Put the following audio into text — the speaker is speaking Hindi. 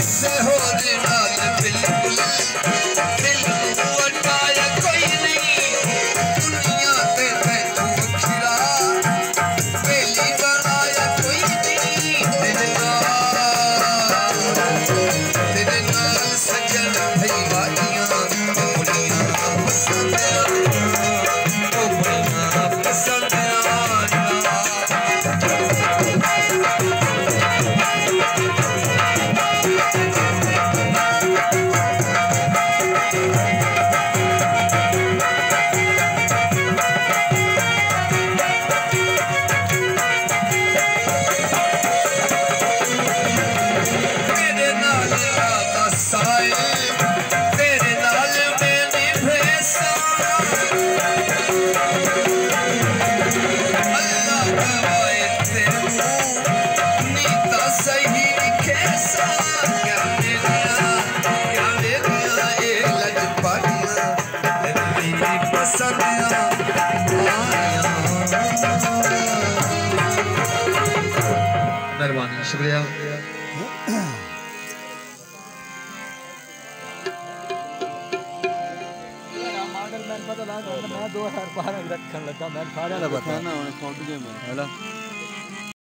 किसे हो नाल बिल्कुल दिल को अटाया कोई नहीं दुनिया ते तैनू खिरा बेली बनाया कोई नहीं तेरे नाल सजन भई वादियां बड़ियां पसंद ओ बड़ियां पसंद मेहरबानी शुक्रिया। मैं 2012 रखने लगा मैं सारे